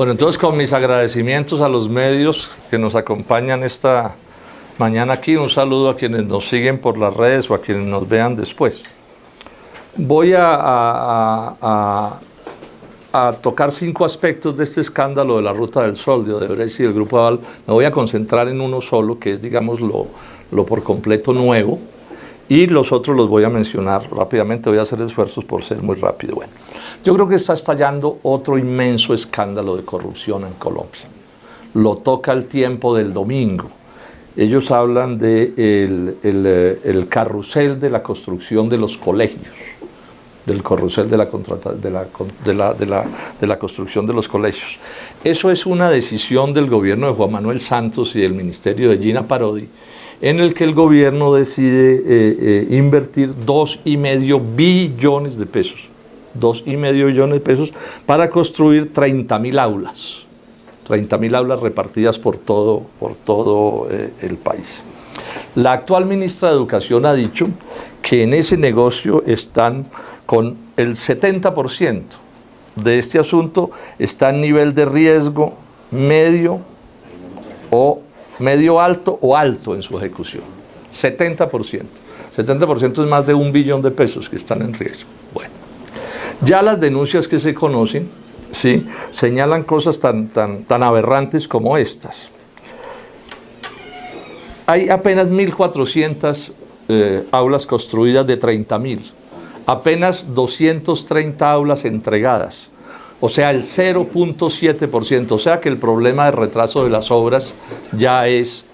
Bueno, entonces con mis agradecimientos a los medios que nos acompañan esta mañana aquí, un saludo a quienes nos siguen por las redes o a quienes nos vean después. Voy a tocar 5 aspectos de este escándalo de la Ruta del Sol, de Odebrecht y del Grupo Aval. Me voy a concentrar en uno solo, que es, digamos, lo por completo nuevo, y los otros los voy a mencionar rápidamente. Voy a hacer esfuerzos por ser muy rápido. Bueno, yo creo que está estallando otro inmenso escándalo de corrupción en Colombia. Lo toca el Tiempo del domingo. Ellos hablan de el carrusel de la construcción de los colegios, del carrusel de la construcción de los colegios. Eso es una decisión del gobierno de Juan Manuel Santos y del ministerio de Gina Parodi, en el que el gobierno decide invertir 2,5 billones de pesos. 2,5 billones de pesos para construir 30.000 aulas. 30.000 aulas repartidas por todo el país. La actual ministra de Educación ha dicho que en ese negocio están con el 70% de este asunto, está en nivel de riesgo medio alto o alto en su ejecución. 70%. 70% es más de 1 billón de pesos que están en riesgo. Bueno, ya las denuncias que se conocen, ¿sí?, señalan cosas tan aberrantes como estas. Hay apenas 1.400 aulas construidas de 30.000, apenas 230 aulas entregadas, o sea, el 0.7%, o sea que el problema de retraso de las obras ya es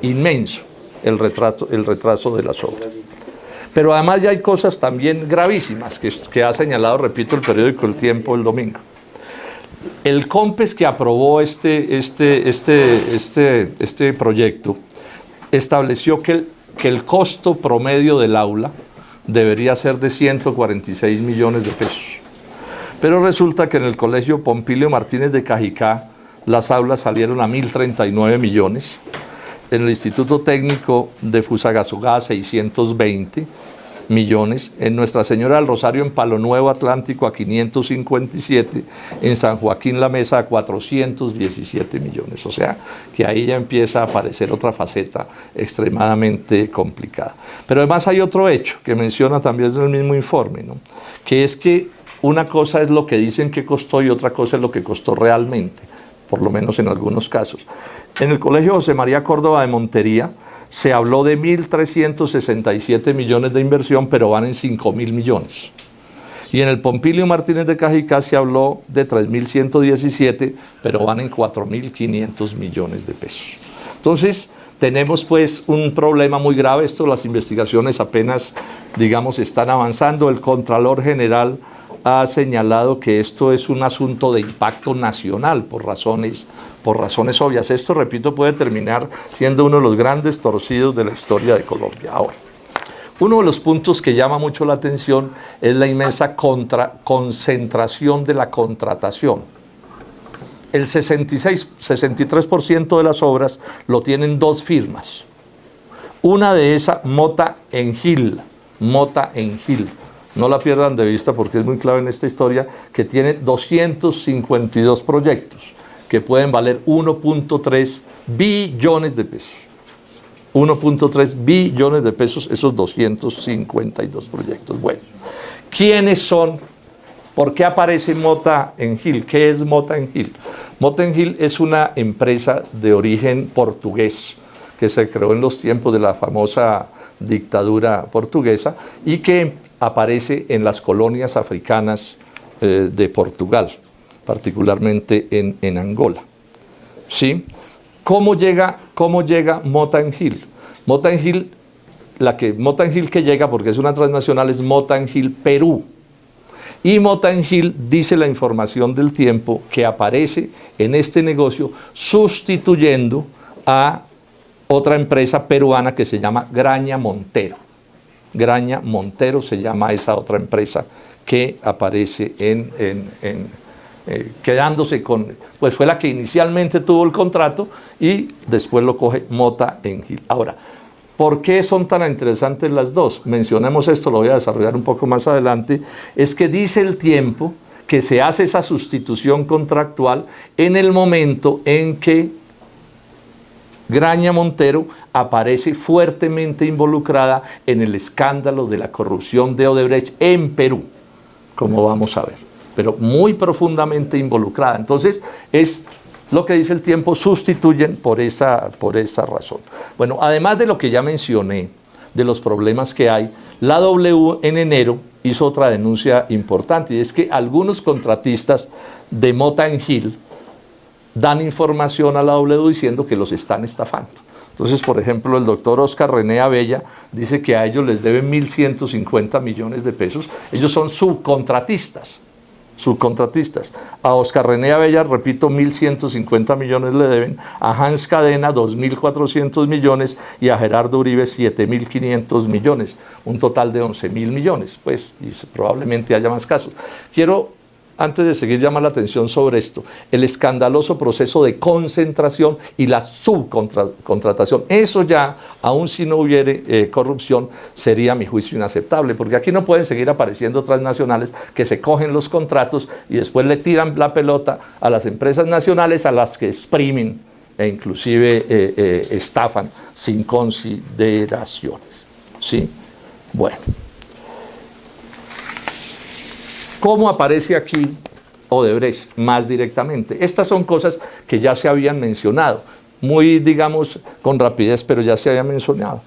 inmenso, el retraso de las obras. Pero además ya hay cosas también gravísimas que ha señalado, repito, el periódico El Tiempo el domingo. El COMPES que aprobó este proyecto estableció que el costo promedio del aula debería ser de 146 millones de pesos. Pero resulta que en el Colegio Pompilio Martínez de Cajicá las aulas salieron a 1.039 millones, en el Instituto Técnico de Fusagasugá 620 millones, en Nuestra Señora del Rosario en Palo Nuevo Atlántico a 557, en San Joaquín La Mesa a 417 millones. O sea que ahí ya empieza a aparecer otra faceta extremadamente complicada. Pero además hay otro hecho que menciona también en el mismo informe, ¿no?, que es que una cosa es lo que dicen que costó y otra cosa es lo que costó realmente, por lo menos en algunos casos. En el Colegio José María Córdoba de Montería se habló de 1.367 millones de inversión, pero van en 5.000 millones. Y en el Pompilio Martínez de Cajicá se habló de 3.117, pero van en 4.500 millones de pesos. Entonces, tenemos pues un problema muy grave. Las investigaciones apenas, digamos, están avanzando. El Contralor General ha señalado que esto es un asunto de impacto nacional por razones obvias. Esto, repito, puede terminar siendo uno de los grandes torcidos de la historia de Colombia. Ahora, uno de los puntos que llama mucho la atención es la inmensa concentración de la contratación. El 63% de las obras lo tienen 2 firmas. Una de esas, Mota Engil. No la pierdan de vista porque es muy clave en esta historia, que tiene 252 proyectos que pueden valer 1.3 billones de pesos. 1.3 billones de pesos esos 252 proyectos. Bueno, ¿quiénes son? ¿Por qué aparece Mota Engil? ¿Qué es Mota Engil? Mota Engil es una empresa de origen portugués que se creó en los tiempos de la famosa dictadura portuguesa y que aparece en las colonias africanas de Portugal, particularmente en Angola. ¿Sí? ¿Cómo llega Mota Engil? Mota Engil que llega, porque es una transnacional, es Mota Engil Perú. Y Mota Engil, dice la información del Tiempo, que aparece en este negocio sustituyendo a otra empresa peruana que se llama Graña Montero. Graña Montero se llama esa otra empresa que aparece quedándose con, pues fue la que inicialmente tuvo el contrato y después lo coge Mota Engil. Ahora, ¿por qué son tan interesantes las dos? Mencionemos esto, lo voy a desarrollar un poco más adelante. Es que dice el Tiempo que se hace esa sustitución contractual en el momento en que Graña Montero aparece fuertemente involucrada en el escándalo de la corrupción de Odebrecht en Perú, como vamos a ver, pero muy profundamente involucrada. Entonces, es lo que dice el tiempo, sustituyen por esa razón. Bueno, además de lo que ya mencioné, de los problemas que hay, la W en enero hizo otra denuncia importante, y es que algunos contratistas de Mota Gil dan información a la W diciendo que los están estafando. Entonces, por ejemplo, el doctor Oscar René Abella dice que a ellos les deben 1.150 millones de pesos. Ellos son subcontratistas. A Oscar René Abella, repito, 1.150 millones le deben, a Hans Cadena 2.400 millones y a Gerardo Uribe 7.500 millones, un total de 11.000 millones, pues, y probablemente haya más casos. Quiero, antes de seguir, llamar la atención sobre esto, el escandaloso proceso de concentración y la subcontratación. Eso ya, aun si no hubiere corrupción, sería a mi juicio inaceptable, porque aquí no pueden seguir apareciendo transnacionales que se cogen los contratos y después le tiran la pelota a las empresas nacionales, a las que exprimen e inclusive estafan sin consideraciones, ¿sí? Bueno. ¿Cómo aparece aquí Odebrecht más directamente? Estas son cosas que ya se habían mencionado, muy, digamos, con rapidez, pero ya se habían mencionado.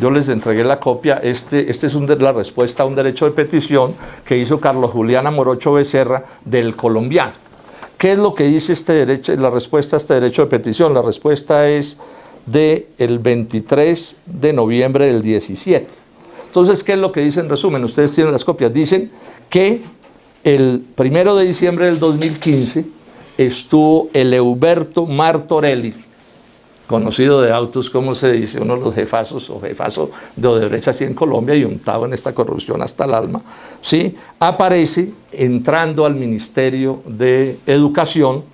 Yo les entregué la copia, este es la respuesta a un derecho de petición que hizo Carlos Julián Amorocho Becerra del Colombiano. ¿Qué es lo que dice la respuesta a este derecho de petición? La respuesta es del 23 de noviembre del 17. Entonces, ¿qué es lo que dice en resumen? Ustedes tienen las copias. Dicen que el 1 de diciembre del 2015 estuvo Eleuberto Martorelli, conocido de autos, como se dice, uno de los jefazos o jefazo de Odebrecht así en Colombia y untado en esta corrupción hasta el alma, ¿sí? Aparece entrando al Ministerio de Educación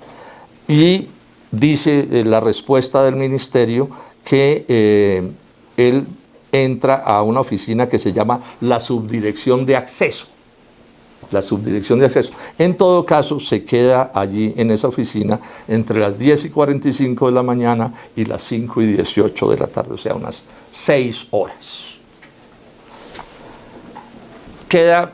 y dice la respuesta del ministerio que él entra a una oficina que se llama la Subdirección de Acceso. La Subdirección de Acceso. En todo caso, se queda allí en esa oficina entre las 10:45 de la mañana y las 5:18 de la tarde, o sea, unas 6 horas. Queda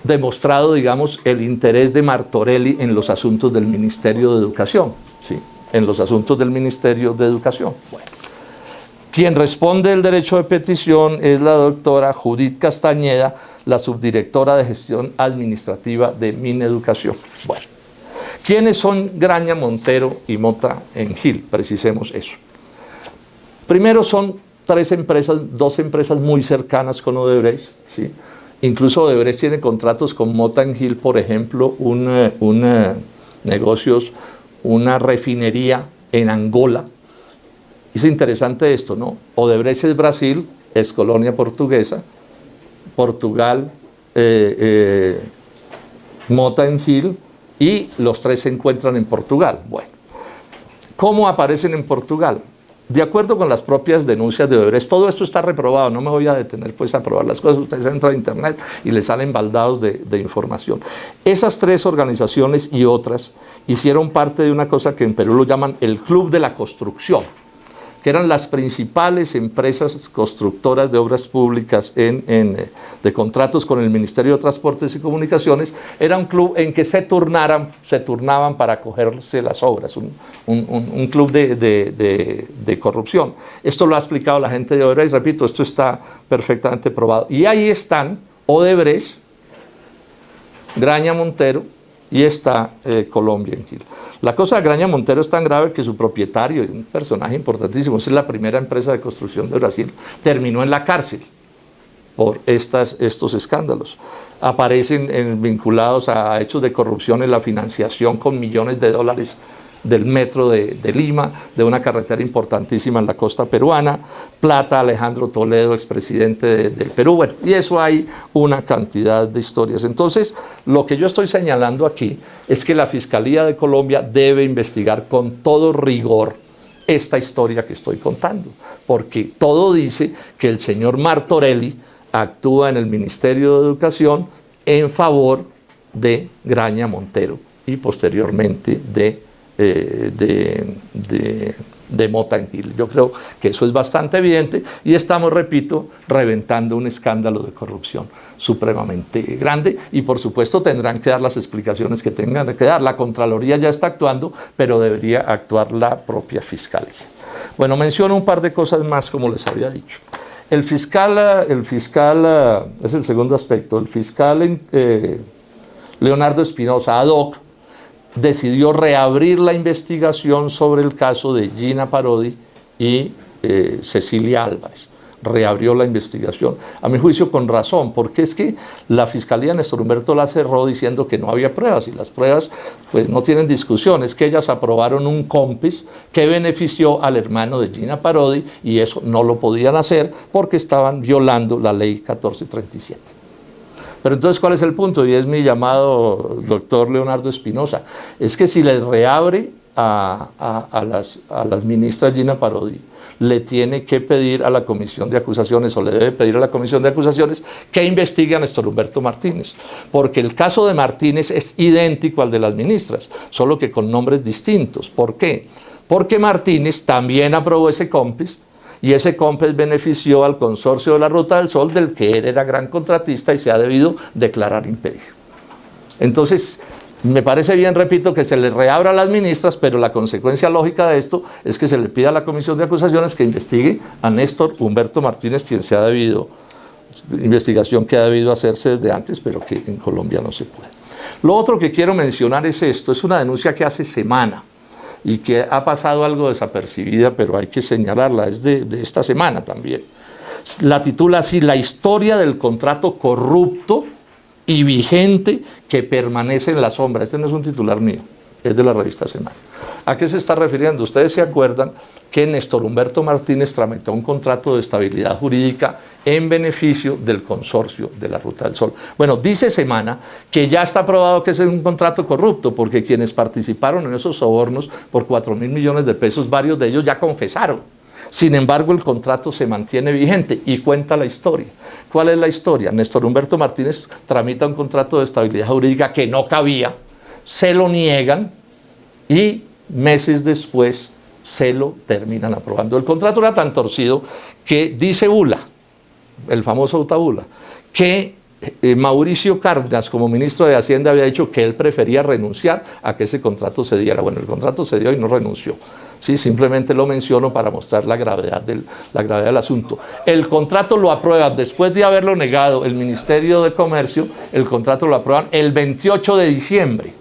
demostrado, digamos, el interés de Martorelli en los asuntos del Ministerio de Educación, ¿sí? En los asuntos del Ministerio de Educación. Bueno. Quien responde el derecho de petición es la doctora Judith Castañeda, la subdirectora de gestión administrativa de Mineducación. Bueno, ¿quiénes son Graña Montero y Mota Gil? Precisemos eso. Primero son dos empresas muy cercanas con Odebrecht, ¿sí? Incluso Odebrecht tiene contratos con Mota Gil, por ejemplo, negocios, una refinería en Angola. Es interesante esto, ¿no? Odebrecht es Brasil, es colonia portuguesa, Portugal, Mota Gil, y los tres se encuentran en Portugal. Bueno, ¿cómo aparecen en Portugal? De acuerdo con las propias denuncias de Odebrecht, todo esto está reprobado, no me voy a detener pues a probar las cosas, ustedes entran a internet y les salen baldados de información. Esas tres organizaciones y otras hicieron parte de una cosa que en Perú lo llaman el Club de la Construcción, que eran las principales empresas constructoras de obras públicas de contratos con el Ministerio de Transportes y Comunicaciones. Era un club en que se turnaban para cogerse las obras, un club de corrupción. Esto lo ha explicado la gente de Odebrecht, y repito, esto está perfectamente probado. Y ahí están Odebrecht, Graña Montero, y está Colombia Gil. La cosa de Graña Montero es tan grave que su propietario, un personaje importantísimo, es la primera empresa de construcción de Brasil, terminó en la cárcel por estos escándalos. Aparecen vinculados a hechos de corrupción en la financiación con millones de dólares del metro de Lima, de una carretera importantísima en la costa peruana, plata Alejandro Toledo, expresidente del Perú, bueno, y eso hay una cantidad de historias. Entonces, lo que yo estoy señalando aquí es que la Fiscalía de Colombia debe investigar con todo rigor esta historia que estoy contando, porque todo dice que el señor Martorelli actúa en el Ministerio de Educación en favor de Graña Montero y posteriormente de Mota en Gil. Yo creo que eso es bastante evidente y estamos, repito, reventando un escándalo de corrupción supremamente grande y por supuesto tendrán que dar las explicaciones que tengan que dar. La Contraloría ya está actuando, pero debería actuar la propia Fiscalía. Bueno, menciono un par de cosas más, como les había dicho. El fiscal, es el segundo aspecto, el fiscal Leonardo Espinosa, ad hoc, decidió reabrir la investigación sobre el caso de Gina Parodi y Cecilia Álvarez. Reabrió la investigación, a mi juicio con razón, porque es que la Fiscalía Néstor Humberto la cerró diciendo que no había pruebas, y las pruebas pues no tienen discusión, es que ellas aprobaron un COMPES que benefició al hermano de Gina Parodi, y eso no lo podían hacer porque estaban violando la ley 1437. Pero entonces, ¿cuál es el punto? Y es mi llamado, doctor Leonardo Espinosa, es que si le reabre a las ministras Gina Parodi, le tiene que pedir a la Comisión de Acusaciones, o le debe pedir a la Comisión de Acusaciones, que investigue a Néstor Humberto Martínez, porque el caso de Martínez es idéntico al de las ministras, solo que con nombres distintos. ¿Por qué? Porque Martínez también aprobó ese COMPES, y ese COMPES benefició al consorcio de la Ruta del Sol, del que él era gran contratista y se ha debido declarar impedido. Entonces, me parece bien, repito, que se le reabra a las ministras, pero la consecuencia lógica de esto es que se le pida a la Comisión de Acusaciones que investigue a Néstor Humberto Martínez, quien se ha debido, investigación que ha debido hacerse desde antes, pero que en Colombia no se puede. Lo otro que quiero mencionar es esto, es una denuncia que hace semana y que ha pasado algo desapercibida, pero hay que señalarla, es de esta semana también. La titula así: la historia del contrato corrupto y vigente que permanece en la sombra. Este no es un titular mío, es de la revista Semana. ¿A qué se está refiriendo? Ustedes se acuerdan que Néstor Humberto Martínez tramitó un contrato de estabilidad jurídica en beneficio del consorcio de la Ruta del Sol. Bueno, dice Semana que ya está probado que ese es un contrato corrupto, porque quienes participaron en esos sobornos por 4.000 millones de pesos, varios de ellos ya confesaron. Sin embargo, el contrato se mantiene vigente y cuenta la historia. ¿Cuál es la historia? Néstor Humberto Martínez tramita un contrato de estabilidad jurídica que no cabía, se lo niegan y meses después se lo terminan aprobando. El contrato era tan torcido que dice Bula, el famoso Utabula, que Mauricio Cárdenas, como ministro de Hacienda, había dicho que él prefería renunciar a que ese contrato se diera. Bueno, el contrato se dio y no renunció. Sí, simplemente lo menciono para mostrar la gravedad del asunto. El contrato lo aprueban, después de haberlo negado el Ministerio de Comercio, el contrato lo aprueban el 28 de diciembre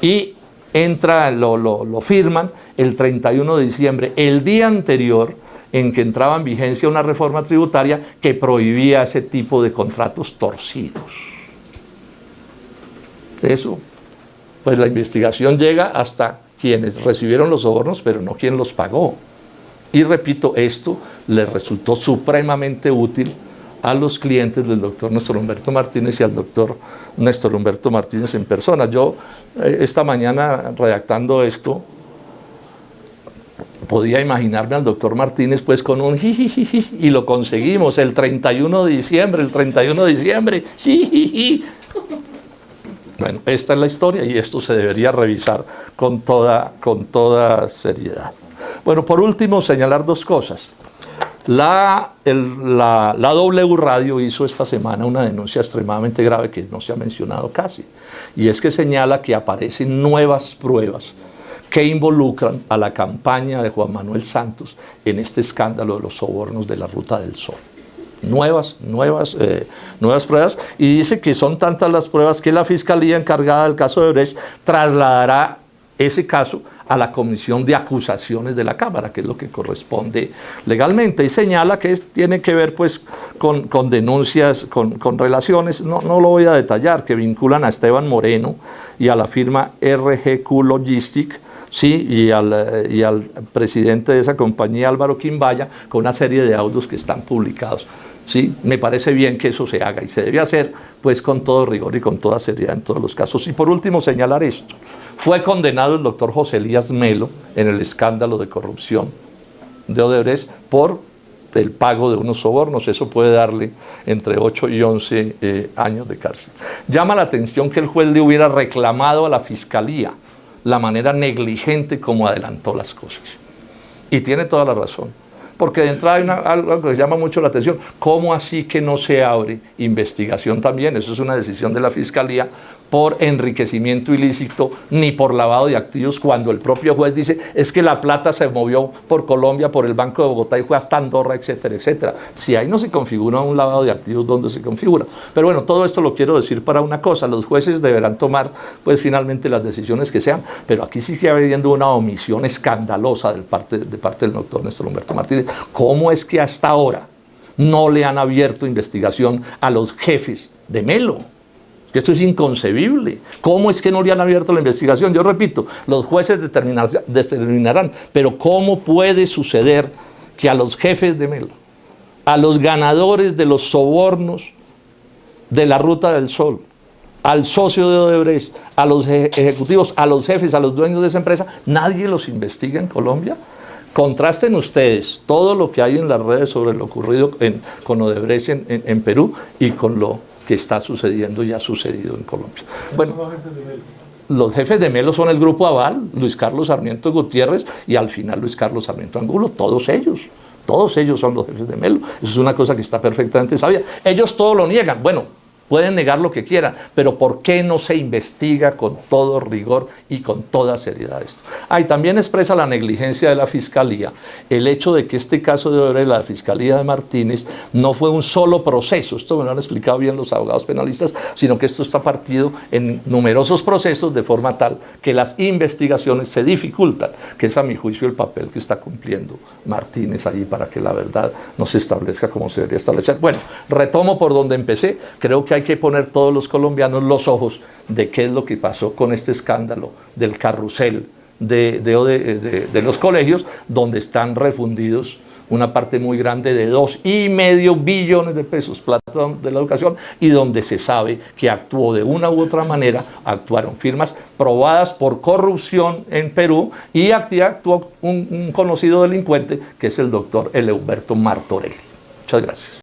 y lo firman el 31 de diciembre, el día anterior en que entraba en vigencia una reforma tributaria que prohibía ese tipo de contratos torcidos. Eso, pues la investigación llega hasta quienes recibieron los sobornos, pero no quien los pagó. Y repito, esto le resultó supremamente útil a los clientes del doctor Néstor Humberto Martínez y al doctor Néstor Humberto Martínez en persona. Yo esta mañana redactando esto, podía imaginarme al doctor Martínez pues con un jijijiji, y lo conseguimos el 31 de diciembre, jijiji. Bueno, esta es la historia y esto se debería revisar con toda seriedad. Bueno, por último, señalar dos cosas. La W Radio hizo esta semana una denuncia extremadamente grave que no se ha mencionado casi, y es que señala que aparecen nuevas pruebas que involucran a la campaña de Juan Manuel Santos en este escándalo de los sobornos de la Ruta del Sol. Nuevas pruebas, y dice que son tantas las pruebas que la Fiscalía encargada del caso de Brecht trasladará ese caso a la Comisión de Acusaciones de la Cámara, que es lo que corresponde legalmente, y señala que tiene que ver pues con denuncias, con relaciones, no lo voy a detallar, que vinculan a Esteban Moreno y a la firma RGQ Logistic, sí, y al presidente de esa compañía, Álvaro Quimbaya, con una serie de audios que están publicados. Sí, me parece bien que eso se haga y se debe hacer pues con todo rigor y con toda seriedad en todos los casos. Y por último, señalar esto: fue condenado el doctor José Elías Melo en el escándalo de corrupción de Odebrecht por el pago de unos sobornos. Eso puede darle entre 8 y 11 años de cárcel. Llama la atención que el juez le hubiera reclamado a la fiscalía la manera negligente como adelantó las cosas. Y tiene toda la razón. Porque de entrada hay algo que llama mucho la atención. ¿Cómo así que no se abre investigación también? Eso es una decisión de la Fiscalía por enriquecimiento ilícito ni por lavado de activos, cuando el propio juez dice es que la plata se movió por Colombia, por el Banco de Bogotá y fue hasta Andorra, etcétera, etcétera. Si ahí no se configura un lavado de activos, ¿dónde se configura? Pero bueno, todo esto lo quiero decir para una cosa: los jueces deberán tomar pues finalmente las decisiones que sean, pero aquí sí que habiendo una omisión escandalosa de parte del doctor Néstor Humberto Martínez. ¿Cómo es que hasta ahora no le han abierto investigación a los jefes de Melo? Esto es inconcebible. ¿Cómo es que no le han abierto la investigación? Yo repito, los jueces determinarán, pero ¿cómo puede suceder que a los jefes de Melo, a los ganadores de los sobornos de la Ruta del Sol, al socio de Odebrecht, a los ejecutivos, a los jefes, a los dueños de esa empresa, nadie los investiga en Colombia? Contrasten ustedes todo lo que hay en las redes sobre lo ocurrido con Odebrecht en Perú y con lo que está sucediendo y ha sucedido en Colombia. Bueno, los jefes de Melo son el Grupo Aval, Luis Carlos Sarmiento Gutiérrez y al final Luis Carlos Sarmiento Angulo, todos ellos son los jefes de Melo. Eso es una cosa que está perfectamente sabida. Ellos todo lo niegan. Bueno, pueden negar lo que quieran, pero ¿por qué no se investiga con todo rigor y con toda seriedad esto? Y también expresa la negligencia de la Fiscalía el hecho de que este caso de Odebrecht, la Fiscalía de Martínez, no fue un solo proceso, esto me lo han explicado bien los abogados penalistas, sino que esto está partido en numerosos procesos de forma tal que las investigaciones se dificultan, que es a mi juicio el papel que está cumpliendo Martínez allí para que la verdad no se establezca como se debería establecer. Bueno, retomo por donde empecé. Creo que hay que poner todos los colombianos los ojos de qué es lo que pasó con este escándalo del carrusel de los colegios, donde están refundidos una parte muy grande de 2,5 billones de pesos, plata de la educación, y donde se sabe que actuó de una u otra manera, actuaron firmas probadas por corrupción en Perú y actuó un conocido delincuente que es el doctor Eleuberto Martorell. Muchas gracias.